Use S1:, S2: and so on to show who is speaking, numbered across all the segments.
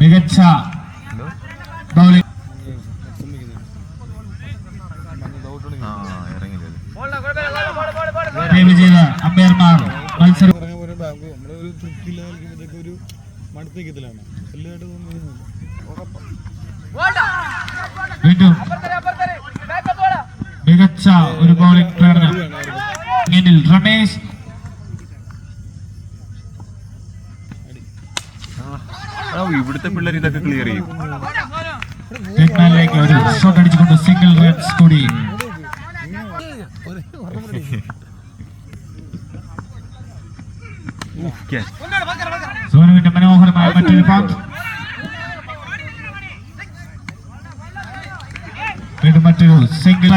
S1: മികച്ച ബൗളിംഗ് ചെയ്ത അമ്പയർമാർ മത്സരം വീണ്ടും മികച്ച ഒരു ബൗളിംഗ് പ്രകടനം. രമേശ്
S2: ഇവിടുത്തെ പിള്ളേർ ഇതൊക്കെ ക്ലിയർ ചെയ്യും.
S1: ഒരു ഷോട്ട് അടിച്ചുകൊണ്ട് സിംഗിൾ റൺസ് കൂടി. സോനുവിന്റെ മനോഹരമായ മറ്റൊരു പന്ത്. വീണ്ടും മറ്റൊരു സിംഗിൾ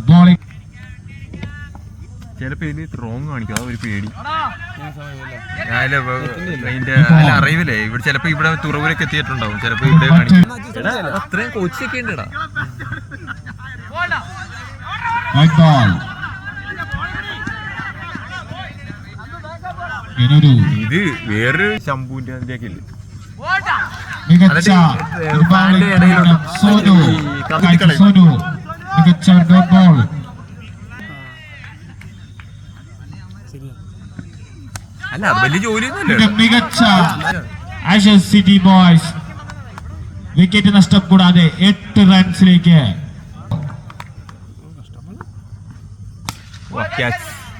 S1: ബോളിംഗ്.
S2: ചിലപ്പോ ഇതിൽ റോങ് കാണിക്കും, അതാ ഒരു പേടി. അറിയില്ലേ ഇവിടെ ചിലപ്പോ ഇവിടെ തുറവൂരൊക്കെ എത്തിയിട്ടുണ്ടാവും, ചിലപ്പോ ഇവിടെ കാണിക്കും. അത്രയും കോച്ചൊക്കെ ഉണ്ട്. ഇത് വേറൊരു ശംഭുവിന്റെ അതിന്റെയൊക്കെ ഇല്ലേ
S1: മികച്ച സോനു മികച്ച ഡോട്ട് ബോൾ.
S2: അല്ല അത് വലിയ ജോലി
S1: മികച്ച ആഷസ് സിറ്റി ബോയ്സ് വിക്കറ്റ് നഷ്ടം കൂടാതെ 8 റൺസിലേക്ക്.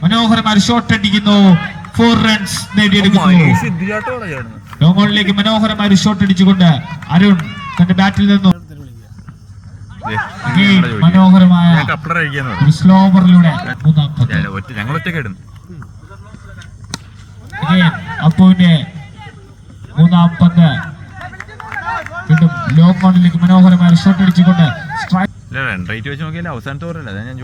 S1: മനോഹരമായ ഷോട്ട് അടിക്കുന്നു, 4 റൺസ് നേടിയെടുക്കുന്നു. ലോങ്ങോണിലേക്ക് മനോഹരമായ ഒരു ഷോട്ട് അടിച്ചുകൊണ്ട് അരുൺ തന്റെ ബാറ്റിൽ നിന്നും മനോഹരമായ സ്ലോവറിലൂടെ
S2: ഞങ്ങൾ ഒറ്റ
S1: അപ്പുവിന്റെ 3-ാം പന്ത്. വീണ്ടും ലോങ് ഓണിലേക്ക് മനോഹരമായ ഷോട്ട് അടിച്ചുകൊണ്ട്
S2: റൺ റേറ്റ് വെച്ച് നോക്കിയാൽ അവസാനത്തെ ഓവറല്ല. ഞാൻ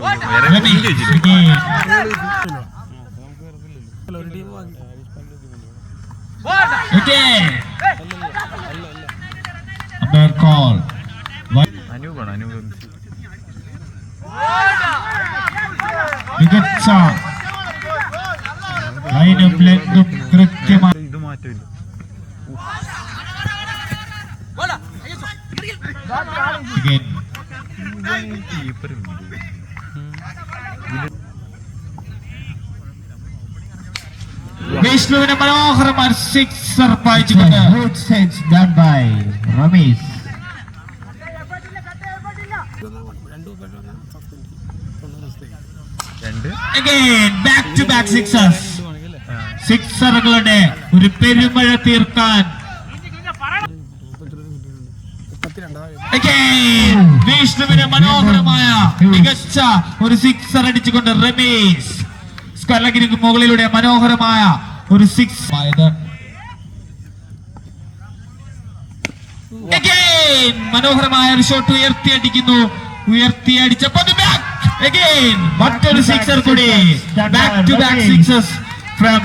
S1: മികച്ച ലൈനും ലെങ്തും കൃത്യമായി.
S2: ഇത് മാറ്റമില്ല.
S1: വിഷ്ണുവിനെ മനോഹരമായ സിക്സർ പായിച്ചുകൊണ്ട് റമീസ്. ബാക്ക് ടു ബാക്ക് സിക്സറുകളുടെ ഒരു പെരുമഴ തീർക്കാൻ വിഷ്ണുവിന് മനോഹരമായ മികച്ച ഒരു സിക്സർ അടിച്ചുകൊണ്ട് റമീസ് സ്കലഗിരിക്ക് മുകളിലൂടെ മനോഹരമായ ഒരു സിക്സ് ആയത്. മനോഹരമായ ഒരു ഷോട്ട് ഉയർത്തിയടിച്ച മറ്റൊരു സിക്സർ കൂടി. Back to back sixes from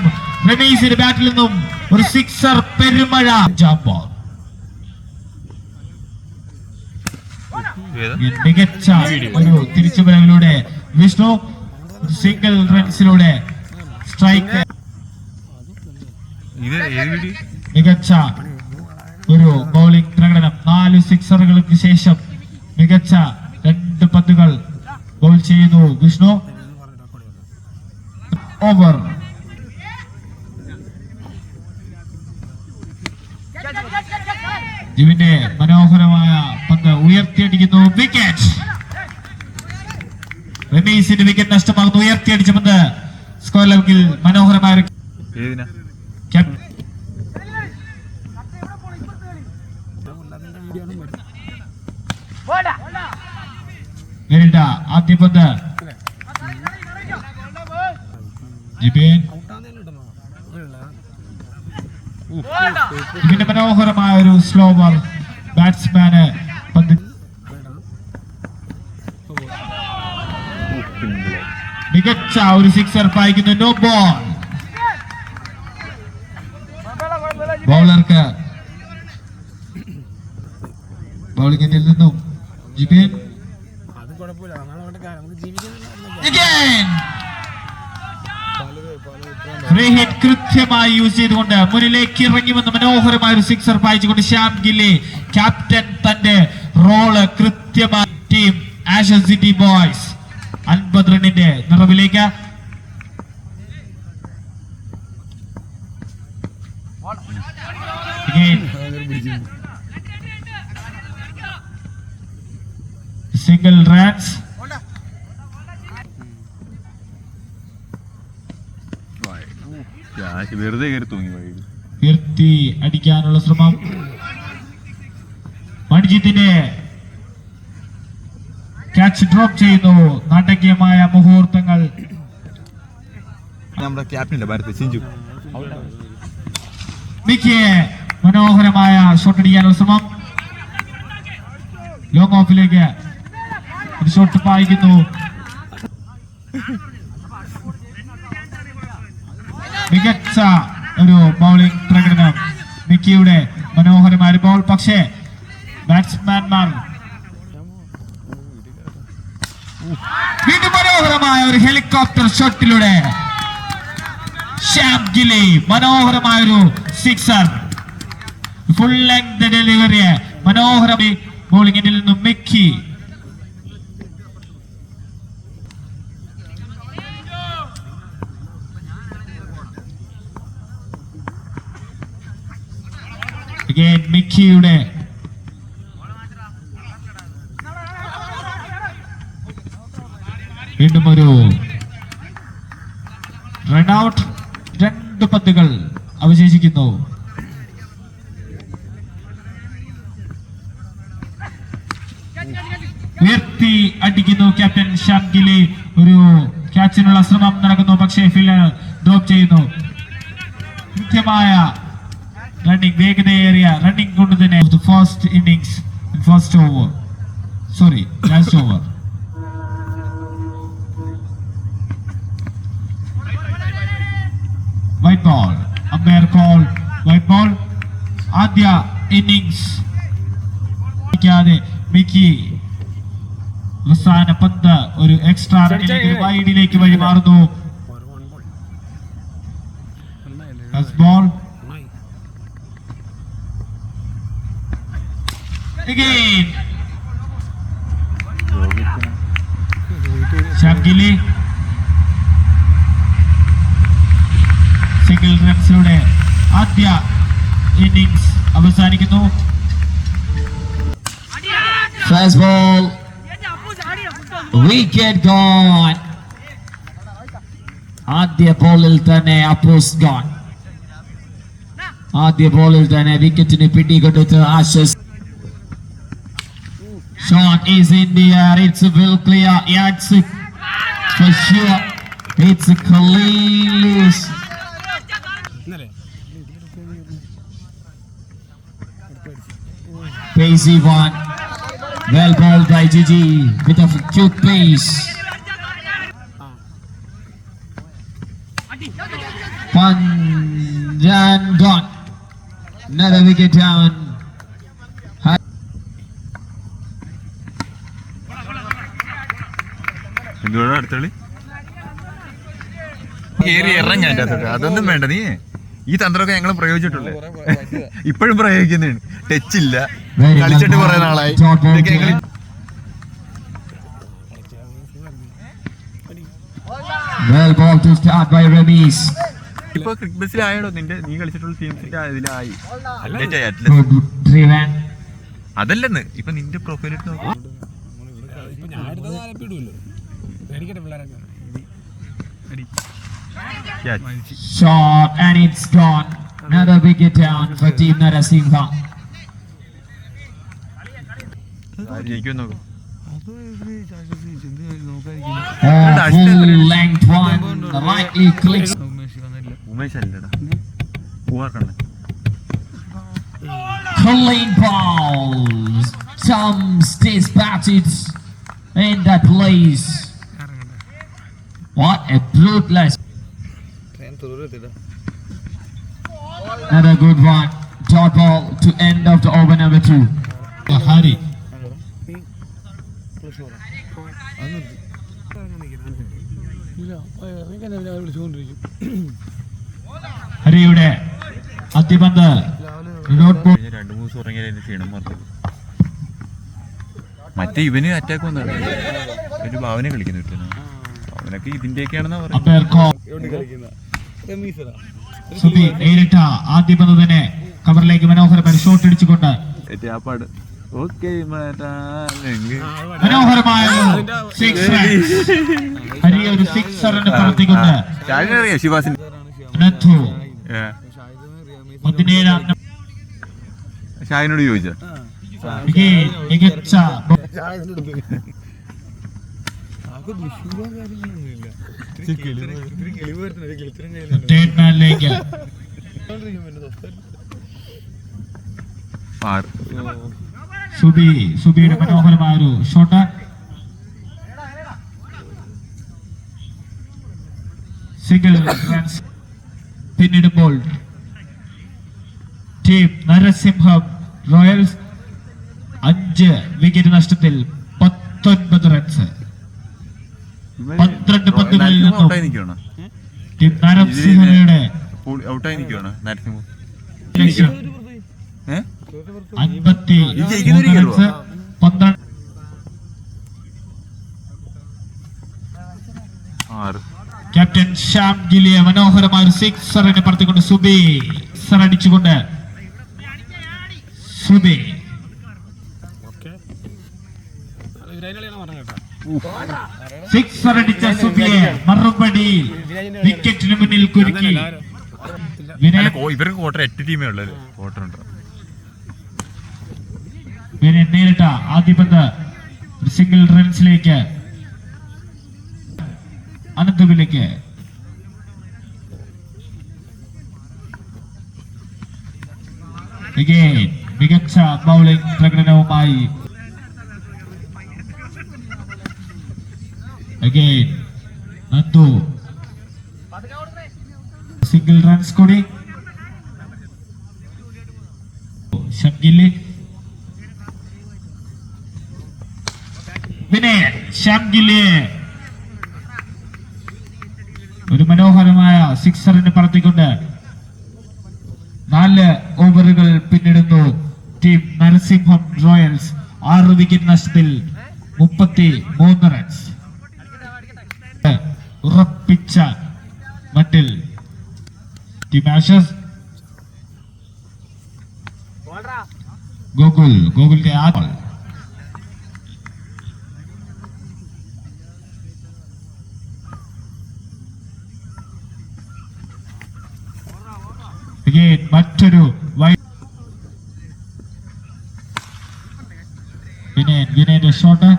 S1: റമീസിന്റെ ബാറ്റിൽ നിന്നും ഒരു സിക്സർ പെരുമഴ. ജാംബോൾ മികച്ച ഒരു തിരിച്ചുവരവിലൂടെ വിഷ്ണു സിംഗിൾ റൺസിലൂടെ സ്ട്രൈക്ക്. മികച്ച ഒരു ബൗളിംഗ് പ്രകടനം. 4 സിക്സറുകൾക്ക് ശേഷം മികച്ച 2 പന്തുകൾ ബൗൾ ചെയ്യുന്നു വിഷ്ണു. ഓവർ. ജിവിന്റെ മനോഹരമായ പന്ത് ഉയർത്തിയടിക്കുന്നു, വിക്കറ്റ്. റമീസിന്റെ വിക്കറ്റ് നഷ്ടമാകുന്നു. ഉയർത്തിയടിച്ച പന്ത് സ്കോർ ലെവലിൽ മനോഹരമായ നേരിട്ട ആദ്യ പന്ത് ജിബിൻ. ഇതിന്റെ മനോഹരമായ ഒരു സ്ലോവർ ബാറ്റ്സ്മാന് പന്ത്. മികച്ച ഒരു സിക്സർ പായിക്കുന്നു, നോ ബോൾ. ബൗളർക്ക് ബൗളിംഗിൽ നിന്നും ജിബിൻ Again. Free hit കൃത്യമായി യൂസ് ചെയ്തുകൊണ്ട് മുന്നിലേക്ക് ഇറങ്ങി വന്ന് മനോഹരമായ ഒരു സിക്സർ പായിച്ചുകൊണ്ട് ശ്യാം ഗില്ലി ക്യാപ്റ്റൻ തന്റെ റോള് കൃത്യമായി ടീം ആഷസ് സിറ്റി ബോയ്സ് 50 റണ്ണിന്റെ നിറവിലേക്ക്. Single runs.
S2: വെറുതെ കയറി തൂങ്ങി
S1: ഉയർത്തി അടിക്കാനുള്ള ശ്രമം. മണിജിത്തിന്റെ ക്യാച്ച് ഡ്രോപ്പ് ചെയ്യുന്നു. നാടകീയമായ മുഹൂർത്തങ്ങൾ.
S2: നമ്മുടെ ക്യാപ്റ്റൻ ഭാരത് സിഞ്ചു
S1: മിക്കിയെ മനോഹരമായ ഷോട്ട് അടിക്കാനുള്ള ശ്രമം. ലോങ് ഓഫിലേക്ക് ഒരു ഷോട്ട് പായിക്കുന്നു. മികച്ച ഒരു ബൗളിംഗ് പ്രകടനം മിക്കിയുടെ മനോഹരമായ ഒരു ബോൾ. പക്ഷേ ബാറ്റ്സ്മാൻമാർ വീണ്ടും മനോഹരമായ ഒരു ഹെലികോപ്റ്റർ ഷോട്ടിലൂടെ ശ്യാം ഗില്ലി മനോഹരമായ ഒരു സിക്സർ. ഫുൾ ലെങ്ത് ഡെലിവറി മനോഹരമായി ബോളിംഗിൽ നിന്നും മിക്കി. മിക്കിയുടെ വീണ്ടും ഒരു റൺഔട്ട്. 2 പന്തുകൾ അവശേഷിക്കുന്നു. ഉയർത്തി അടിക്കുന്നു ക്യാപ്റ്റൻ ശ്യാം ഗില്ലി. ഒരു ക്യാച്ചിനുള്ള ശ്രമം നടക്കുന്നു. പക്ഷേ ഫീൽഡർ ഡ്രോപ്പ് ചെയ്യുന്നു. കൃത്യമായ റണ്ണിംഗ്, വേഗതയേറിയ റണ്ണിംഗ് കൊണ്ട് തന്നെ first innings, first over, sorry last over. Wide ball. Umpire call wide ball. ആദ്യ ഇന്നിംഗ്സ് മിക്കി അവസാന പന്ത് ഒരു എക്സ്ട്രാ റണ്ണിലേക്ക് വൈഡിലേക്ക് വഴിമാറുന്നു. Ball again. Shyam Gilli single റൺസിലൂടെ ആദ്യ ഇന്നിംഗ്സ് അവസാനിക്കുന്നു.
S3: Fast ball. Wicket gone. ആദ്യ ബോളിൽ തന്നെ അപ്പോസ് ഗോൺ. ആദ്യ ബോളിൽ തന്നെ വിക്കറ്റിന് പിടികൊടുത്ത് Ashes. Shot is in the air. It's a well clear. Yeah, it's a, for sure. It's a clean. Pacey one. Well bowled by Gigi with a cute pace. Punch and gone. Another wicket down.
S2: എന്തുകൊണ്ടാ അടുത്തളി കേറി ഇറങ്ങാൻ എൻ്റെ അകത്തോട്ട്. അതൊന്നും വേണ്ട, നീ ഈ തന്ത്രമൊക്കെ ഞങ്ങൾ പ്രയോഗിച്ചിട്ടുള്ളേ, ഇപ്പോഴും പ്രയോഗിക്കുന്നുണ്ട്. ടച്ചില്ല, കളിച്ചിട്ട് കുറെ നാളായി. ഇപ്പൊ ക്രിക്കറ്റ് ബസ്സിലായോടോ നിന്റെ നീ കളിച്ചിട്ടുള്ള ടീംസിന്റെ ഇതിലായി. അതല്ലെന്ന് ഇപ്പൊ നിന്റെ പ്രൊഫൈൽ ഇട്ട് നോക്കാം.
S3: Shot and it's gone. Another wicket down for Team Narasimha. Full length one. Lightly clicks. Clean balls. Some stays batted in that place. What a brutalist. Another good one. Dot ball to end of the over number 2.
S1: Hari. ഹരിയുടെ ആദ്യപന്ത് dot ball.
S2: 2-3 ദിവസം ഉറങ്ങിയാൽ അതിന്റെ ക്ഷീണം മാറും. മറ്റേ ഇവന് attack വന്നത് ഒരു ഭാവന കളിക്കുന്നു കിട്ടുന്നു. അവനൊക്കെ ഇതിന്റെയൊക്കെയാണെന്നാ
S1: അമ്പയർ കോൾ. സുബി നേരിട്ട ആദ്യ പന്ത് തന്നെ കവറിലേക്ക് മനോഹരമായ ഷോട്ട് അടിച്ചുകൊണ്ട് മനോഹരമായ സിക്സ് ഹരി ഒരു സിക്സറിന് പറത്തിക്കൊണ്ട്
S2: ശിവാസിന്
S1: നഥു 17-ാം
S2: ഷാഹിനോട് ചോദിച്ച
S1: മികച്ച തേർഡ് മാനിലേക്ക് സുബിയുടെ മനോഹരമായ ഒരു ഷോട്ട്. സിംഗിൾ റൺസ് പിന്നിടുമ്പോൾ ടീം നരസിംഹം റോയൽസ് 5 വിക്കറ്റ് നഷ്ടത്തിൽ 19 റൺസ്. 12 പന്തുകളിൽ നിന്നും ടീം നരസിംഹയുടെ
S2: ഔട്ടായി നിൽക്കുകയാണ് നരസിംഹം.
S1: 53 റൺസ് 12. ക്യാപ്റ്റൻ ശ്യാം ഗിലിയെ മനോഹരമായ ഒരു സിക്സറിനെ പറത്തിക്കൊണ്ട് സുബി സിക്സർ അടിച്ചുകൊണ്ട് സുബി സിക്സർ അടിച്ച സുബിയെ മറുപടി വിക്കറ്റിന് മുന്നിൽ കുരുക്കി.
S2: ഇവർക്ക് ക്വാർട്ടർ 8 ടീമേ ഉള്ളത്. ക്വാർട്ടർ ഉണ്ടോ
S1: നേരിട്ട ആദ്യ പന്ത് സിംഗിൾ റൺസിലേക്ക് അനന്തവിലേക്ക്. മികച്ച ബൗളിംഗ് പ്രകടനവുമായി നന്ദു സിംഗിൾ റൺസ് കൂടി. ഷംഗിലി ഷംഗിലി ഒരു മനോഹരമായ സിക്സറിന് പറത്തിക്കൊണ്ട് 4 ഓവറുകൾ പിന്നിടുന്നു ടീം നരസിംഹം റോയൽസ്. 6 വിക്കറ്റ് നഷ്ടത്തിൽ 33 റൺസ്. ഉറപ്പിച്ച മട്ടിൽ ടീം ആഷസ്. ഗോകുലിന്റെ ആദ്യ മറ്റൊരു വിനയന്റെ ഷോട്ട്.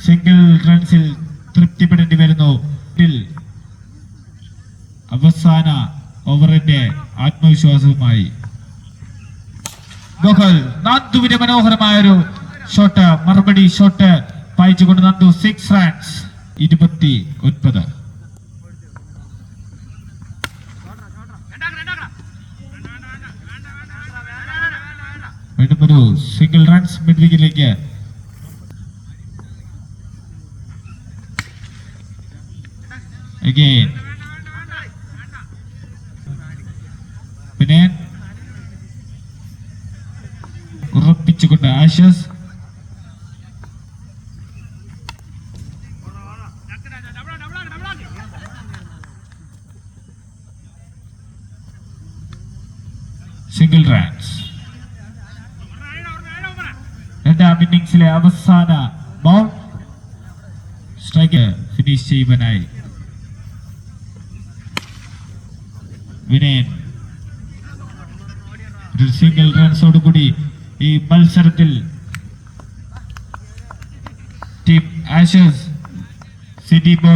S1: സിംഗിൾ റൺസിൽ തൃപ്തിപ്പെടേണ്ടി വരുന്നു. അവസാന ഓവറിന്റെ ആത്മവിശ്വാസവുമായി നന്ദുവിന്റെ മനോഹരമായൊരു ഷോട്ട്, മറുപടി ഷോട്ട് പായിച്ചുകൊണ്ട് നന്ദു 6 റൺസ് 29. വീണ്ടും ഒരു സിംഗിൾ റൺസ് മിഡ് വിക്കറ്റിലേക്ക്. പിന്നെ ഉറപ്പിച്ചുകൊണ്ട് ആഷസ്. Single runs. 2ാം ഇന്നിംഗ്സിലെ അവസാന ബോൾ സ്ട്രൈക്ക് ഫിനിഷ് ചെയ്യുവാനായി വിനയൻ ഒരു സിംഗിൾ റൺസോടുകൂടി ഈ മത്സരത്തിൽ ടീം ആഷസ് സിറ്റി ബോൾ